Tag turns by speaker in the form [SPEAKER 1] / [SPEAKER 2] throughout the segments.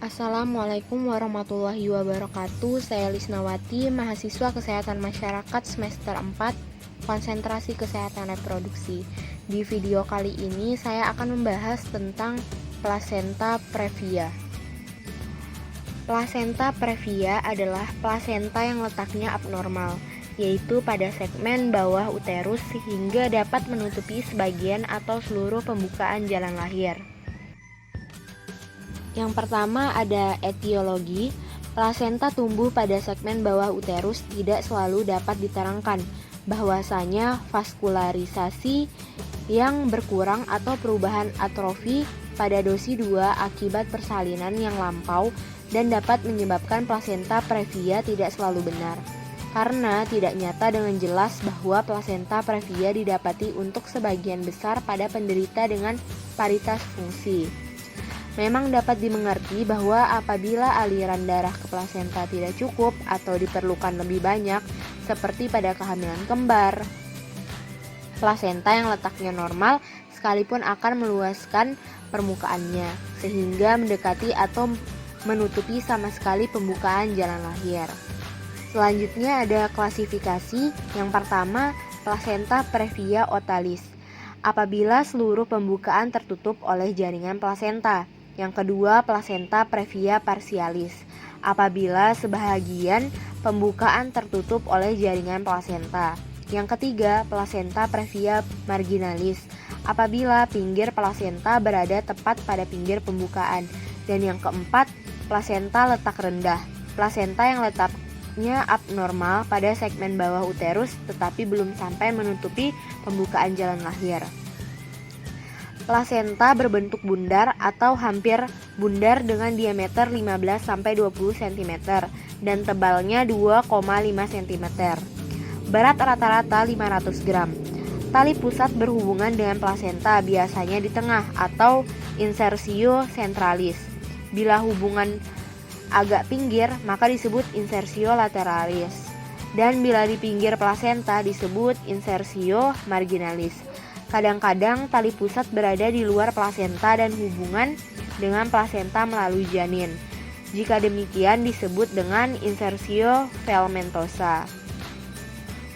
[SPEAKER 1] Assalamualaikum warahmatullahi wabarakatuh. Saya Lisnawati, mahasiswa Kesehatan Masyarakat semester 4, konsentrasi kesehatan reproduksi. Di video kali ini saya akan membahas tentang plasenta previa. Plasenta previa adalah plasenta yang letaknya abnormal, yaitu pada segmen bawah uterus sehingga dapat menutupi sebagian atau seluruh pembukaan jalan lahir. Yang pertama ada etiologi. Plasenta tumbuh pada segmen bawah uterus tidak selalu dapat diterangkan, bahwasanya vaskularisasi yang berkurang atau perubahan atrofi pada dosi 2 akibat persalinan yang lampau dan dapat menyebabkan plasenta previa tidak selalu benar. Karena tidak nyata dengan jelas bahwa plasenta previa didapati untuk sebagian besar pada penderita dengan paritas fungsi. Memang dapat dimengerti bahwa apabila aliran darah ke plasenta tidak cukup atau diperlukan lebih banyak, seperti pada kehamilan kembar, plasenta yang letaknya normal sekalipun akan meluaskan permukaannya, sehingga mendekati atau menutupi sama sekali pembukaan jalan lahir. Selanjutnya ada klasifikasi. Yang pertama, plasenta previa otalis, apabila seluruh pembukaan tertutup oleh jaringan plasenta. Yang kedua, plasenta previa parsialis, apabila sebahagian pembukaan tertutup oleh jaringan plasenta. Yang ketiga, plasenta previa marginalis, apabila pinggir plasenta berada tepat pada pinggir pembukaan. Dan yang keempat, plasenta letak rendah, plasenta yang letaknya abnormal pada segmen bawah uterus tetapi belum sampai menutupi pembukaan jalan lahir. Plasenta berbentuk bundar atau hampir bundar dengan diameter 15-20 cm dan tebalnya 2,5 cm. Berat rata-rata 500 gram. Tali pusat berhubungan dengan plasenta biasanya di tengah atau insersio centralis. Bila hubungan agak pinggir maka disebut insersio lateralis. Dan bila di pinggir plasenta disebut insersio marginalis. Kadang-kadang tali pusat berada di luar plasenta dan hubungan dengan plasenta melalui janin. Jika demikian disebut dengan insersio filamentosa.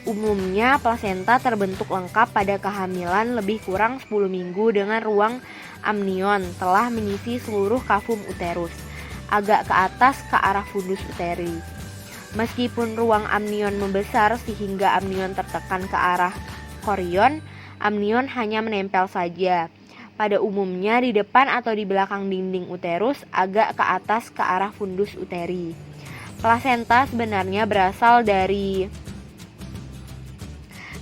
[SPEAKER 1] Umumnya plasenta terbentuk lengkap pada kehamilan lebih kurang 10 minggu dengan ruang amnion telah mengisi seluruh kafum uterus, agak ke atas ke arah fundus uteri. Meskipun ruang amnion membesar sehingga amnion tertekan ke arah korion, amnion hanya menempel saja. Pada umumnya di depan atau di belakang dinding uterus, agak ke atas ke arah fundus uteri. Plasenta sebenarnya berasal dari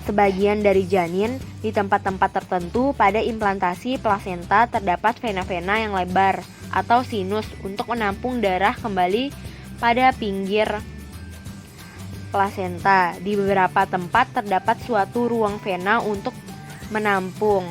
[SPEAKER 1] sebagian dari janin. Di tempat-tempat tertentu pada implantasi plasenta terdapat vena-vena yang lebar atau sinus untuk menampung darah kembali pada pinggir plasenta. Di beberapa tempat terdapat suatu ruang vena untuk menampung.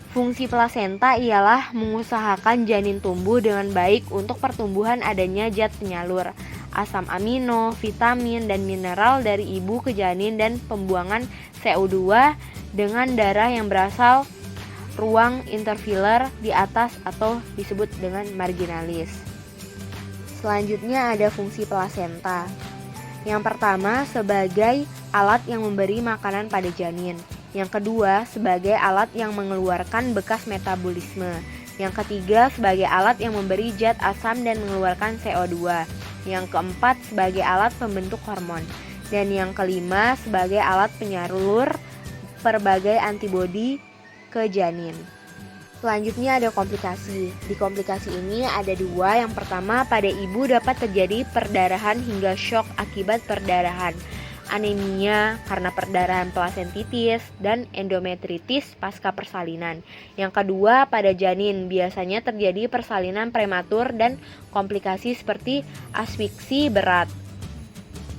[SPEAKER 1] Fungsi plasenta ialah mengusahakan janin tumbuh dengan baik untuk pertumbuhan adanya zat penyalur, asam amino, vitamin, dan mineral dari ibu ke janin dan pembuangan CO2 dengan darah yang berasal ruang interfiller di atas atau disebut dengan marginalis. Selanjutnya ada fungsi plasenta. Yang pertama sebagai alat yang memberi makanan pada janin. Yang kedua, sebagai alat yang mengeluarkan bekas metabolisme. Yang ketiga, sebagai alat yang memberi zat asam dan mengeluarkan CO2. Yang keempat, sebagai alat pembentuk hormon. Dan yang kelima, sebagai alat penyalur berbagai antibodi ke janin. Selanjutnya ada komplikasi. Di komplikasi ini ada dua. Yang pertama, pada ibu dapat terjadi perdarahan hingga shock akibat perdarahan, anemia karena perdarahan plasentitis, dan endometritis pasca persalinan. Yang kedua, pada janin biasanya terjadi persalinan prematur dan komplikasi seperti asfiksi berat.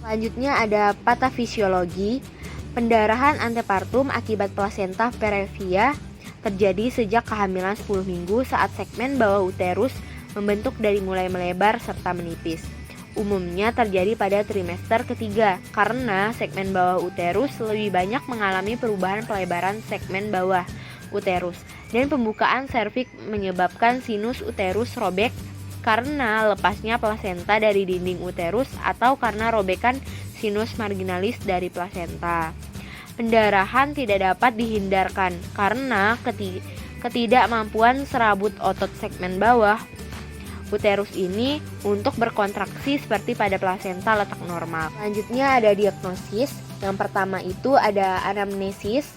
[SPEAKER 1] Selanjutnya ada patofisiologi. Pendarahan antepartum akibat plasenta previa terjadi sejak kehamilan 10 minggu saat segmen bawah uterus membentuk dari mulai melebar serta menipis. Umumnya terjadi pada trimester ketiga karena segmen bawah uterus lebih banyak mengalami perubahan pelebaran segmen bawah uterus dan pembukaan serviks menyebabkan sinus uterus robek karena lepasnya plasenta dari dinding uterus atau karena robekan sinus marginalis dari plasenta. Pendarahan tidak dapat dihindarkan karena ketidakmampuan serabut otot segmen bawah uterus ini untuk berkontraksi seperti pada plasenta letak normal. Selanjutnya ada diagnosis. Yang pertama itu ada anamnesis,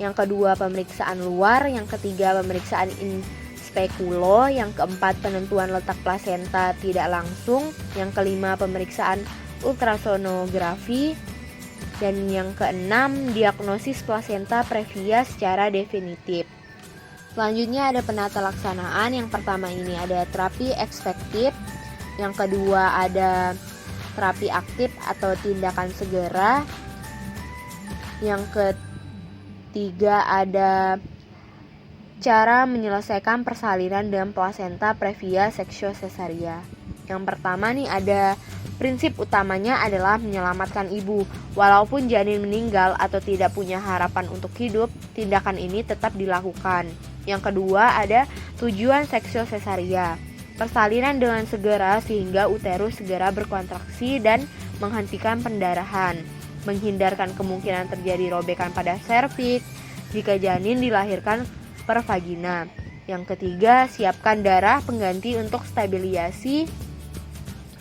[SPEAKER 1] yang kedua pemeriksaan luar, yang ketiga pemeriksaan in spekulo, yang keempat penentuan letak plasenta tidak langsung, yang kelima pemeriksaan ultrasonografi, dan yang keenam diagnosis plasenta previa secara definitif. Selanjutnya ada penata laksanaan. Yang pertama ini ada terapi ekspektif, yang kedua ada terapi aktif atau tindakan segera, yang ketiga ada cara menyelesaikan persalinan dengan plasenta previa seksio cesaria. Yang pertama nih ada prinsip utamanya adalah menyelamatkan ibu. Walaupun janin meninggal atau tidak punya harapan untuk hidup, tindakan ini tetap dilakukan. Yang kedua ada tujuan seksio cesaria, persalinan dengan segera sehingga uterus segera berkontraksi dan menghentikan pendarahan, menghindarkan kemungkinan terjadi robekan pada serviks jika janin dilahirkan per vagina. Yang ketiga, siapkan darah pengganti untuk stabilisasi.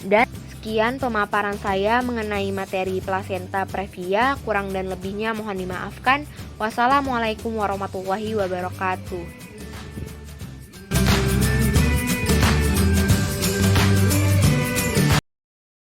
[SPEAKER 1] Dan sekian pemaparan saya mengenai materi plasenta previa. Kurang dan lebihnya mohon dimaafkan. Wassalamualaikum warahmatullahi wabarakatuh.